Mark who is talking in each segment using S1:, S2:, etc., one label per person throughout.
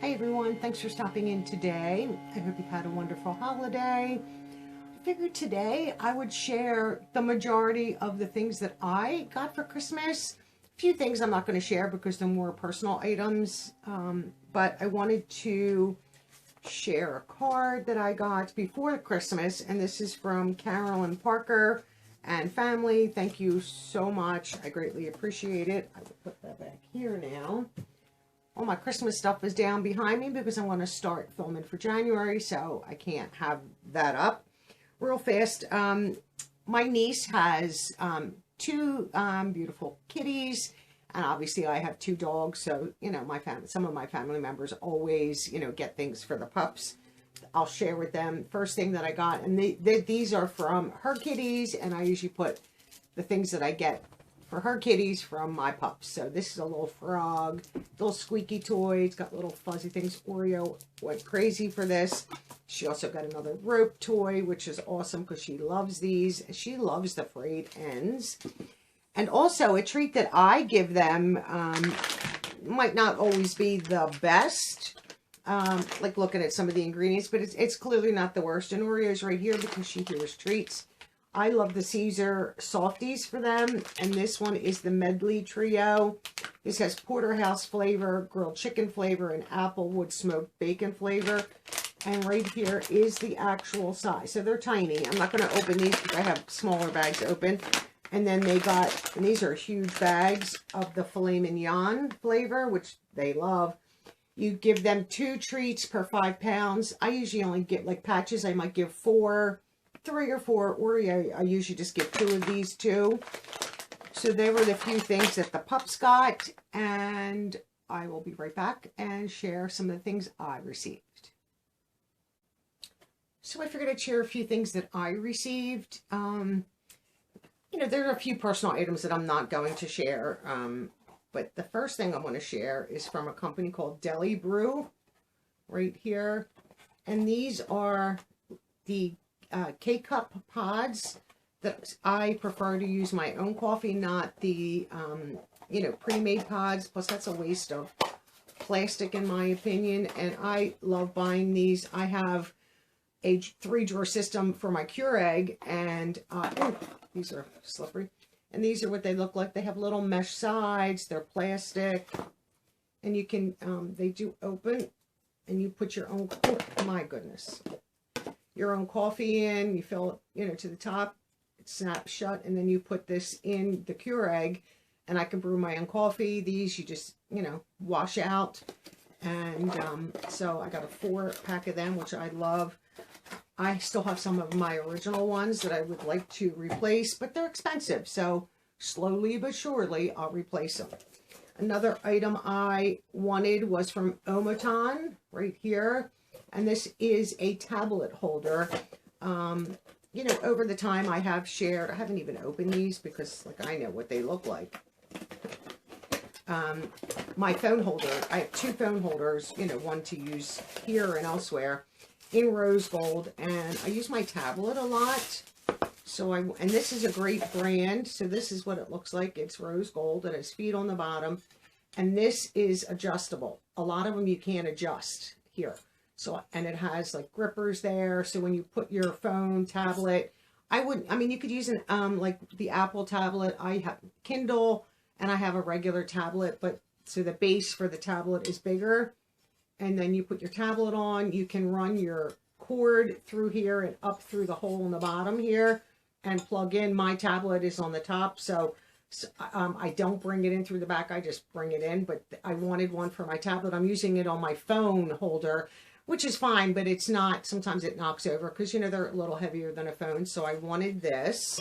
S1: Hey everyone, thanks for stopping in today. I hope you've had a wonderful holiday. I figured today I would share the majority of the things that I got for Christmas. A few things I'm not going to share because they're more personal items, but I wanted to share a card that I got before Christmas, and this is from Carolyn Parker and family. Thank you so much. I greatly appreciate it. I will put that back here now. All my Christmas stuff is down behind me because I'm going to start filming for January, so I can't have that up real fast. My niece has two beautiful kitties, and obviously I have two dogs, so, you know, some of my family members always, you know, get things for the pups. I'll share with them. First thing that I got, and these are from her kitties, and I usually put the things that I get for her kitties from my pups. So this is a little frog, little squeaky toy. It's got little fuzzy things. Oreo went crazy for this. She also got another rope toy, which is awesome because she loves these. She loves the frayed ends. And also a treat that I give them might not always be the best. Like looking at some of the ingredients, but it's clearly not the worst. And Oreo's right here because she hears treats. I love the Caesar softies for them, and this one is the medley trio. This has porterhouse flavor, grilled chicken flavor, and applewood smoked bacon flavor. And right here is the actual size. So they're tiny. I'm not going to open these because I have smaller bags open. And then they got, and these are huge bags of the filet mignon flavor, which they love. You give them 2 treats per 5 pounds. I usually only get like patches. I might give 3 or 4 Oreo. I usually just get 2 of these too. So there were the few things that the pups got, and I will be right back and share some of the things I received. So I figured I'd share a few things that I received. You know, there are a few personal items that I'm not going to share, but the first thing I want to share is from a company called Deli Brew, right here. And these are the K-Cup pods that I prefer to use my own coffee, not the, you know, pre-made pods. Plus, that's a waste of plastic, in my opinion. And I love buying these. I have a 3-drawer system for my Keurig, and oh, these are slippery. And these are what they look like. They have little mesh sides. They're plastic, and you can, they do open, and you put your own, oh my goodness, your own coffee in. You fill it, you know, to the top. It snaps shut, and then you put this in the Keurig, and I can brew my own coffee. These you just, you know, wash out, and so I got a 4-pack of them, which I love. I still have some of my original ones that I would like to replace, but they're expensive, so slowly but surely I'll replace them. Another item I wanted was from Omaton, right here, and this is a tablet holder. You know, over the time I have shared, I haven't even opened these because, like, I know what they look like. My phone holder, I have 2 phone holders, you know, one to use here and elsewhere, in rose gold, and I use my tablet a lot. So and this is a great brand. So this is what it looks like. It's rose gold, and it's feet on the bottom, and this is adjustable. A lot of them you can't adjust here. So, and it has like grippers there. So when you put your phone, tablet, I mean, you could use an, like the Apple tablet. I have Kindle, and I have a regular tablet, but so the base for the tablet is bigger. And then you put your tablet on, you can run your cord through here and up through the hole in the bottom here and plug in. My tablet is on the top, so I don't bring it in through the back, I just bring it in, but I wanted one for my tablet. I'm using it on my phone holder, which is fine, but it's not, sometimes it knocks over because, you know, they're a little heavier than a phone, so I wanted this.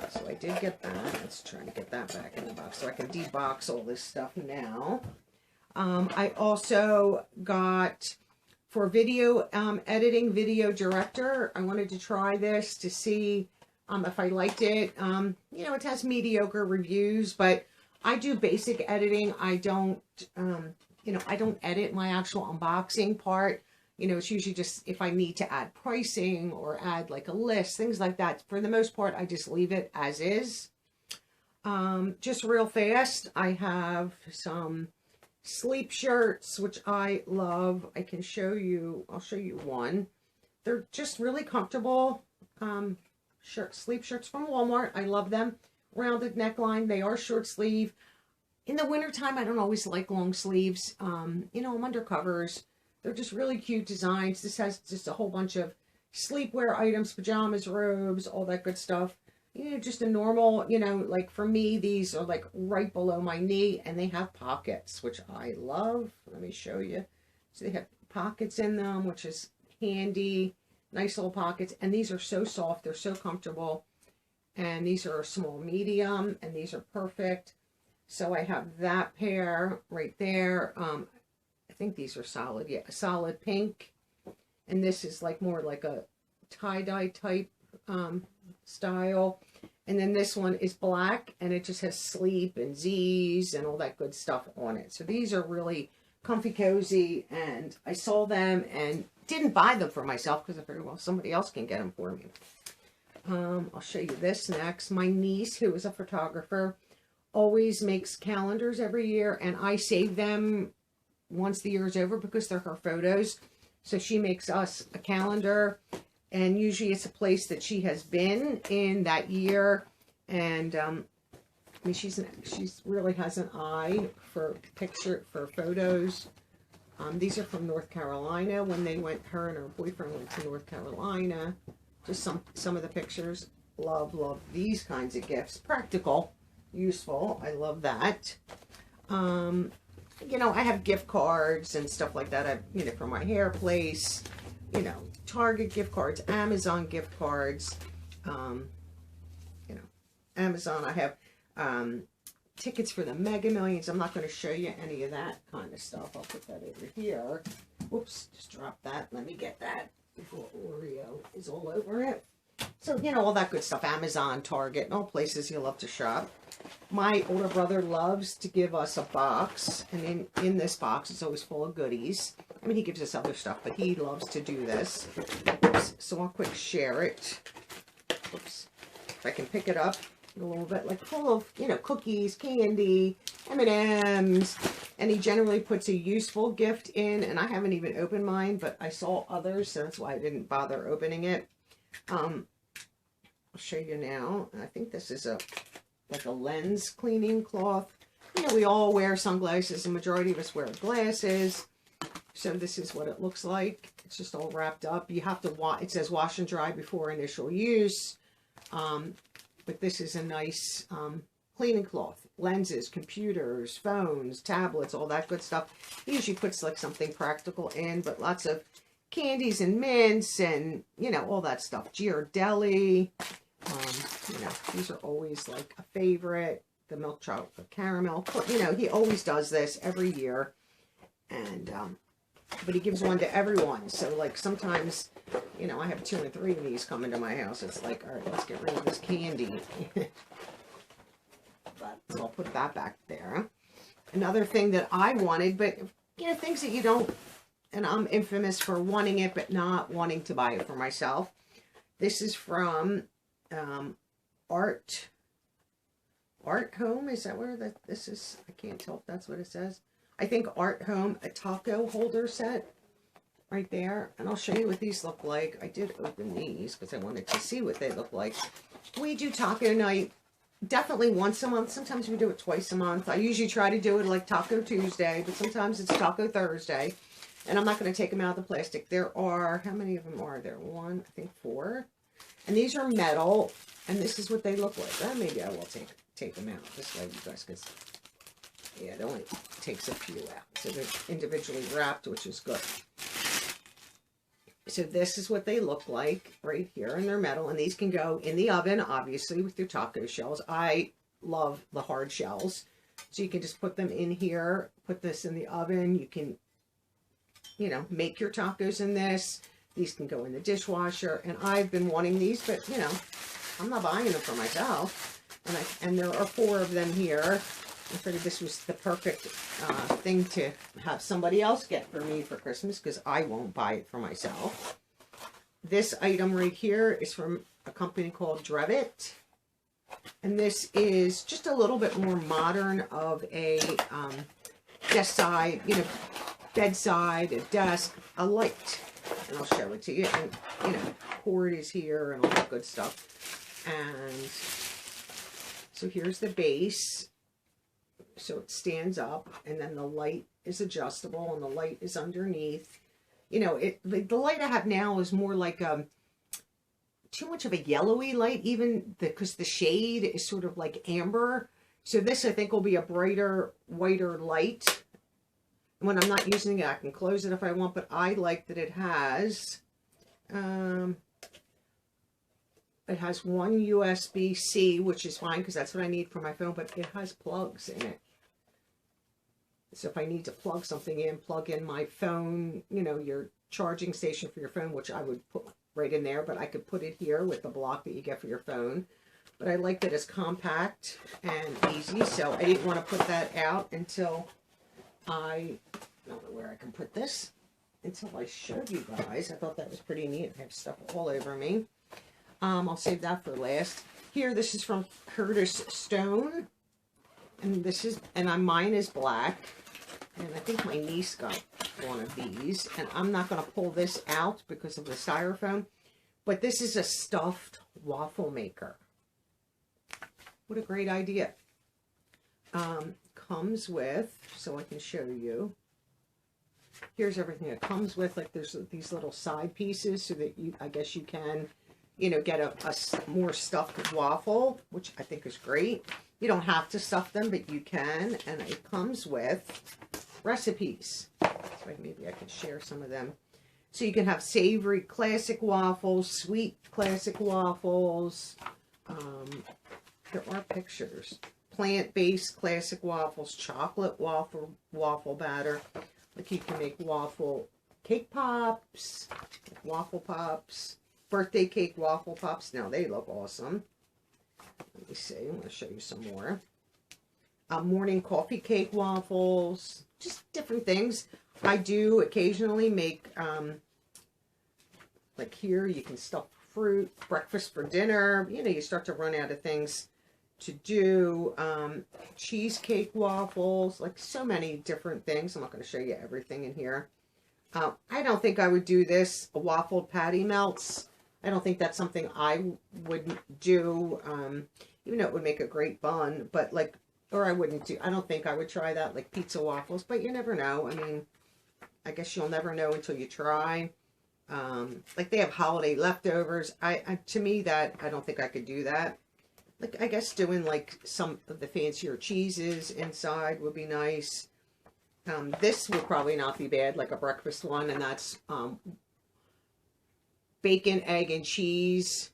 S1: So I did get that. Let's try to get that back in the box so I can debox all this stuff now. I also got, for video editing, Video Director. I wanted to try this to see if I liked it. You know, it has mediocre reviews, but I do basic editing. I don't, you know, I don't edit my actual unboxing part. You know, it's usually just if I need to add pricing or add like a list, things like that. For the most part, I just leave it as is. Just real fast, I have some sleep shirts, which I love. I can show you, I'll show you one. They're just really comfortable. Sleep shirts from Walmart. I love them. Rounded neckline. They are short sleeve. In the wintertime, I don't always like long sleeves. You know, I'm under covers. They're just really cute designs. This has just a whole bunch of sleepwear items, pajamas, robes, all that good stuff. You know, just a normal, you know, like for me, these are like right below my knee, and they have pockets, which I love. Let me show you. So they have pockets in them, which is handy. Nice little pockets. And these are so soft. They're so comfortable. And these are a small medium, and these are perfect. So I have that pair right there. I think these are solid. Yeah, solid pink. And this is like more like a tie-dye type style. And then this one is black, and it just has sleep and Z's and all that good stuff on it. So these are really comfy, cozy, and I saw them and didn't buy them for myself because I figured, well, somebody else can get them for me. I'll show you this next. My niece, who is a photographer, always makes calendars every year, and I save them once the year is over because they're her photos. So she makes us a calendar, and usually it's a place that she has been in that year. And I mean, she's really has an eye for photos. These are from North Carolina when they went. Her and her boyfriend went to North Carolina. Just some of the pictures. Love these kinds of gifts. Practical, useful. I love that. You know, I have gift cards and stuff like that. You know, for my hair place. You know, Target gift cards, Amazon gift cards. You know, Amazon. I have tickets for the Mega Millions. I'm not going to show you any of that kind of stuff. I'll put that over here. Whoops, just dropped that. Let me get that before Oreo is all over it. So, you know, all that good stuff. Amazon, Target, and all places you love to shop. My older brother loves to give us a box, and in this box it's always full of goodies. I mean, he gives us other stuff, but he loves to do this. Oops, so I'll quick share it. Oops. If I can pick it up a little bit, like full of, you know, cookies, candy, M&Ms, and he generally puts a useful gift in, and I haven't even opened mine, but I saw others, so that's why I didn't bother opening it. I'll show you now. I think this is like a lens cleaning cloth. You know, we all wear sunglasses. The majority of us wear glasses. So this is what it looks like. It's just all wrapped up. You have to it says wash and dry before initial use. But this is a nice cleaning cloth. Lenses, computers, phones, tablets, all that good stuff. He usually puts like something practical in, but lots of candies and mints and, you know, all that stuff. Ghirardelli. You know, these are always like a favorite. The milk chocolate caramel. You know, he always does this every year. And, but he gives one to everyone. So, like, sometimes, you know, I have 2 and 3 of these coming to my house. It's like, all right, let's get rid of this candy. But, so I'll put that back there. Another thing that I wanted, but, you know, things that you don't, and I'm infamous for wanting it, but not wanting to buy it for myself. This is from Art Home. Is that where this is? I can't tell if that's what it says. I think Art Home, a taco holder set right there. And I'll show you what these look like. I did open these because I wanted to see what they look like. We do taco night definitely once a month. Sometimes we do it twice a month. I usually try to do it like Taco Tuesday, but sometimes it's Taco Thursday. And I'm not going to take them out of the plastic. There are, how many of them are there? 1, I think 4. And these are metal. And this is what they look like. Maybe I will take them out this way, you guys, because, yeah, it only takes a few out. So they're individually wrapped, which is good. So this is what they look like right here, and they're metal. And these can go in the oven, obviously, with your taco shells. I love the hard shells. So you can just put them in here, put this in the oven. You can, you know, make your tacos in this. These can go in the dishwasher. And I've been wanting these, but, you know, I'm not buying them for myself. And there are 4 of them here. I figured this was the perfect thing to have somebody else get for me for Christmas, because I won't buy it for myself. This item right here is from a company called Drevit. And this is just a little bit more modern of a desk side, you know, bedside, a desk, a light. And I'll show it to you. And, you know, cord is here and all that good stuff. And so here's the base. So it stands up, and then the light is adjustable, and the light is underneath. You know, the light I have now is more like too much of a yellowy light, even because the shade is sort of like amber. So this, I think, will be a brighter, whiter light. And when I'm not using it, I can close it if I want, but I like that it has one USB-C, which is fine because that's what I need for my phone, but it has plugs in it. So if I need to plug something in, plug in my phone, you know, your charging station for your phone, which I would put right in there, but I could put it here with the block that you get for your phone. But I like that it's compact and easy, so I didn't want to put that out until I don't know where I can put this, until I showed you guys. I thought that was pretty neat. I have stuff all over me. I'll save that for last. Here, this is from Curtis Stone, and this is, and mine is black. And I think my niece got one of these. And I'm not going to pull this out because of the styrofoam. But this is a stuffed waffle maker. What a great idea. Comes with, so I can show you. Here's everything it comes with. Like there's these little side pieces so that you, I guess you can, you know, get a more stuffed waffle, which I think is great. You don't have to stuff them, but you can. And it comes with recipes. So maybe I can share some of them. So you can have savory classic waffles, sweet classic waffles. There are pictures. Plant-based classic waffles, chocolate waffle batter. Like you can make waffle cake pops, waffle pops, birthday cake waffle pops. Now they look awesome. Let me see. I'm going to show you some more. Morning coffee cake waffles. Just different things. I do occasionally make, like here, you can stuff fruit, breakfast for dinner. You know, you start to run out of things to do. Cheesecake waffles, like so many different things. I'm not going to show you everything in here. I don't think I would do this, waffled patty melts. I don't think that's something I would do, even though it would make a great bun, but like, or I wouldn't do, I don't think I would try that, like pizza waffles, but you never know. I mean, I guess you'll never know until you try. Like they have holiday leftovers. To me, that, I don't think I could do that. Like, I guess doing like some of the fancier cheeses inside would be nice. This would probably not be bad, like a breakfast one, and that's bacon, egg, and cheese.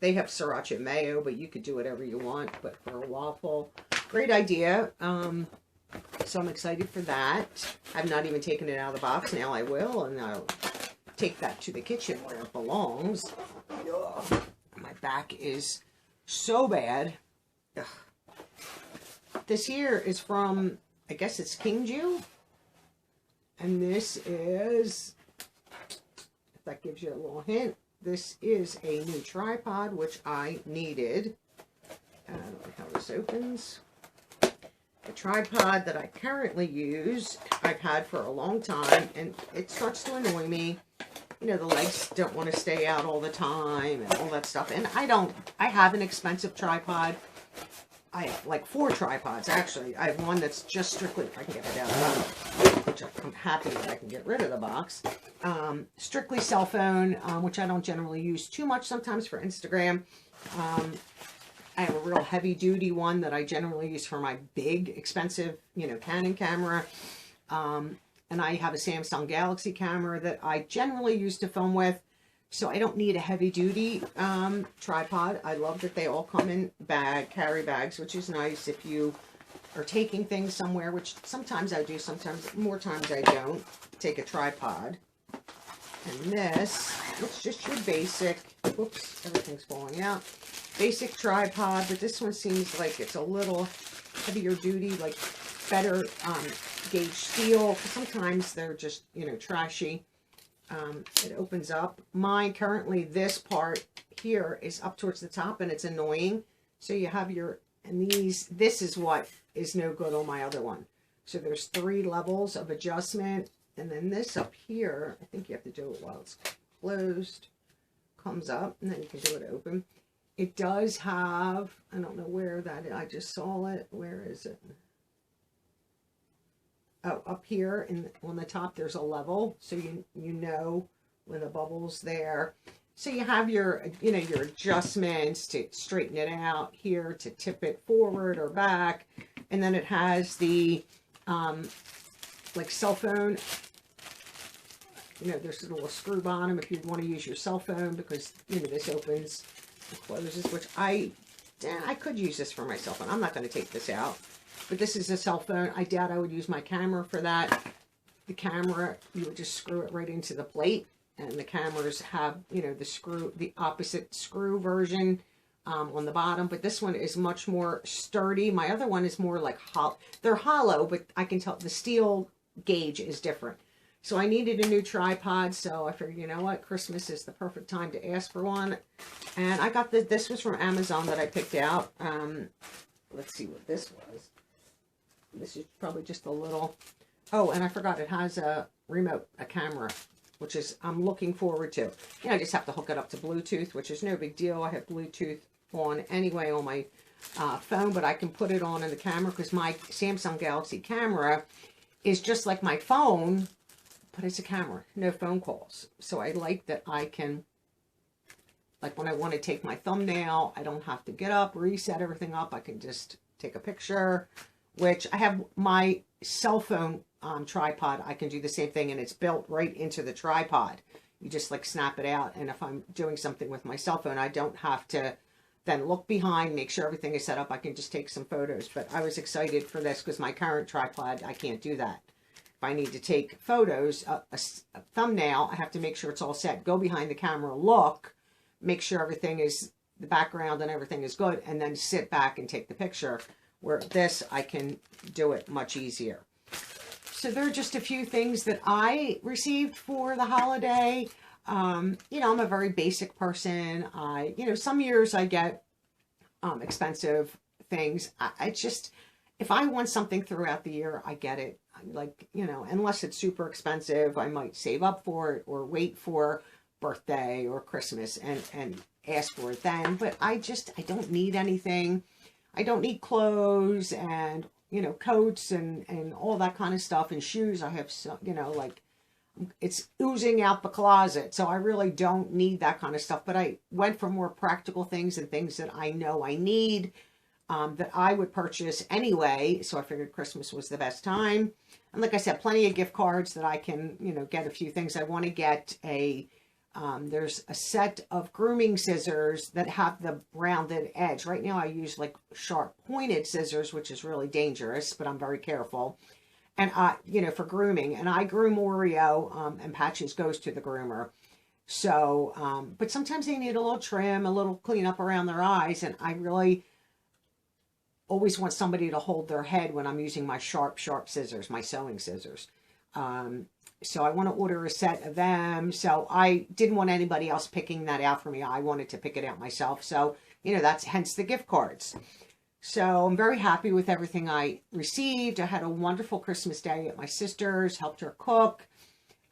S1: They have sriracha mayo, but you could do whatever you want. But for a waffle, great idea. So I'm excited for that. I've not even taken it out of the box. Now I will, and I'll take that to the kitchen where it belongs. Ugh. My back is so bad. Ugh. This here is from, I guess it's King Jew. And this is, if that gives you a little hint, this is a new tripod, which I needed. I don't know how this opens. The tripod that I currently use, I've had for a long time, and it starts to annoy me. You know, the legs don't want to stay out all the time and all that stuff. And I have an expensive tripod. I have like 4 tripods, actually. I have one that's just strictly, if I can get it out of the box, which I'm happy that I can get rid of the box. Strictly cell phone, which I don't generally use too much, sometimes for Instagram. I have a real heavy duty one that I generally use for my big, expensive, you know, Canon camera. And I have a Samsung Galaxy camera that I generally use to film with. So I don't need a heavy duty tripod. I love that they all come in carry bags, which is nice if you are taking things somewhere, which sometimes I do, sometimes, more times I don't, take a tripod. And this, it's just your basic, whoops, everything's falling out, basic tripod, but this one seems like it's a little heavier duty, like better gauge steel. Sometimes they're just, you know, trashy. It opens up. Mine currently, this part here is up towards the top and it's annoying. So you have your, and this is what is no good on my other one. So there's 3 levels of adjustment. And then this up here, I think you have to do it while it's closed, comes up, and then you can do it open. It does have, I don't know where that is. I just saw it. Where is it? Oh, up here on the top, there's a level. So you know when the bubble's there. So you have your, your adjustments to straighten it out here, to tip it forward or back. And then it has the, like cell phone, there's a little screw bottom if you want to use your cell phone, because, this opens and closes, which I could use this for my cell phone. I'm not going to take this out, but this is a cell phone. I doubt I would use my camera for that. The camera, you would just screw it right into the plate, and the cameras have, the opposite screw version on the bottom, but this one is much more sturdy. My other one is more like hollow. They're hollow, but I can tell the steel gauge is different. So I needed a new tripod, so I figured, you know what, Christmas is the perfect time to ask for one. And I got this was from Amazon that I picked out. Let's see what this was. This is probably just a little, oh, and I forgot it has a remote, a camera, which is, I'm looking forward to. I just have to hook it up to Bluetooth, which is no big deal. I have Bluetooth on anyway on my phone, but I can put it on in the camera, because my Samsung Galaxy camera is just like my phone, but it's a camera, no phone calls. So I like that I can, like when I want to take my thumbnail, I don't have to get up, reset everything up. I can just take a picture, which I have my cell phone tripod. I can do the same thing, and it's built right into the tripod. You just like snap it out, and if I'm doing something with my cell phone, I don't have to then look behind, make sure everything is set up. I can just take some photos. But I was excited for this because my current tripod, I can't do that. If I need to take photos, a thumbnail, I have to make sure it's all set. Go behind the camera, look, make sure everything is, the background and everything is good, and then sit back and take the picture. Where this, I can do it much easier. So there are just a few things that I received for the holiday. I'm a very basic person. Some years I get expensive things. I just, if I want something throughout the year, I get it. Like, unless it's super expensive, I might save up for it or wait for birthday or Christmas and ask for it then. But I don't need anything. I don't need clothes and, coats and all that kind of stuff, and shoes. I have, like, it's oozing out the closet. So I really don't need that kind of stuff. But I went for more practical things and things that I know I need, that I would purchase anyway. So I figured Christmas was the best time. And like I said, plenty of gift cards that I can, get a few things. I want to get there's a set of grooming scissors that have the rounded edge. Right now I use like sharp pointed scissors, which is really dangerous, but I'm very careful. And for grooming, and I groom Oreo, and Patches goes to the groomer. So, but sometimes they need a little trim, a little cleanup around their eyes. And I really always want somebody to hold their head when I'm using my sharp scissors, my sewing scissors. So I want to order a set of them. So I didn't want anybody else picking that out for me. I wanted to pick it out myself. So, that's hence the gift cards. So I'm very happy with everything I received. I had a wonderful Christmas day at my sister's, helped her cook,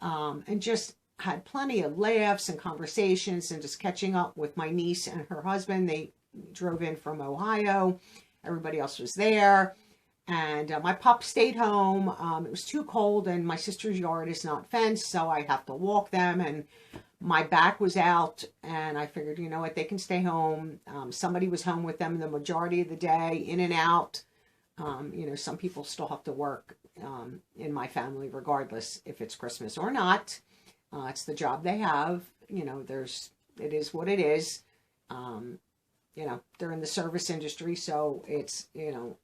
S1: and just had plenty of laughs and conversations and just catching up with my niece and her husband. They drove in from Ohio. Everybody else was there. And my pup stayed home. It was too cold, and my sister's yard is not fenced, so I have to walk them. And my back was out, and I figured, you know what, they can stay home. Somebody was home with them the majority of the day, in and out. Some people still have to work in my family, regardless if it's Christmas or not. It's the job they have. It is what it is. They're in the service industry, so it's,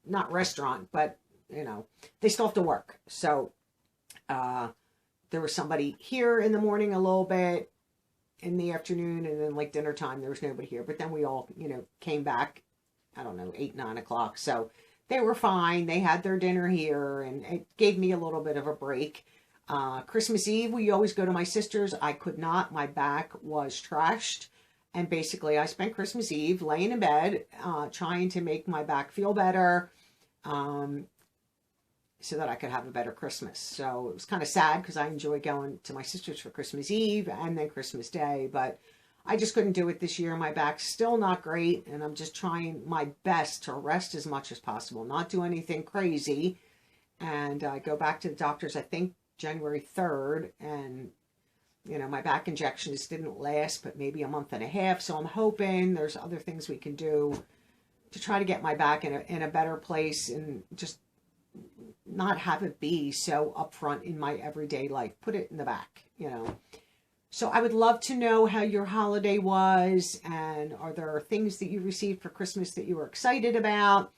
S1: not restaurant, but, they still have to work. So, there was somebody here in the morning a little bit, in the afternoon, and then like dinner time, there was nobody here. But then we all, came back, I don't know, 8, 9 o'clock. So they were fine. They had their dinner here, and it gave me a little bit of a break. Christmas Eve, we always go to my sister's. I could not. My back was trashed. And basically, I spent Christmas Eve laying in bed, trying to make my back feel better. so that I could have a better Christmas. So it was kind of sad because I enjoy going to my sister's for Christmas Eve and then Christmas Day, but I just couldn't do it this year. My back's still not great, and I'm just trying my best to rest as much as possible, not do anything crazy. And I go back to the doctors, I think, January 3rd, and, you know, my back injections didn't last but maybe a month and a half, so I'm hoping there's other things we can do to try to get my back in a better place and just not have it be so upfront in my everyday life. Put it in the back, you know. So I would love to know how your holiday was, and are there things that you received for Christmas that you were excited about?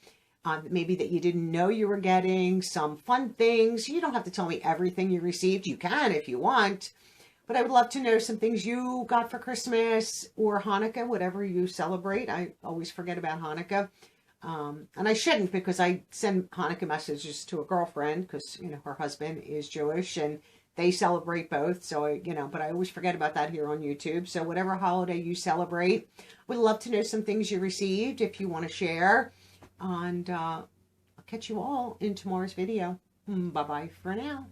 S1: Maybe that you didn't know you were getting, some fun things. You don't have to tell me everything you received. You can if you want. But I would love to know some things you got for Christmas or Hanukkah, whatever you celebrate. I always forget about Hanukkah. And I shouldn't, because I send Hanukkah messages to a girlfriend because, you know, her husband is Jewish and they celebrate both. So, you know, but I always forget about that here on YouTube. So whatever holiday you celebrate, we'd love to know some things you received if you want to share. And I'll catch you all in tomorrow's video. Bye-bye for now.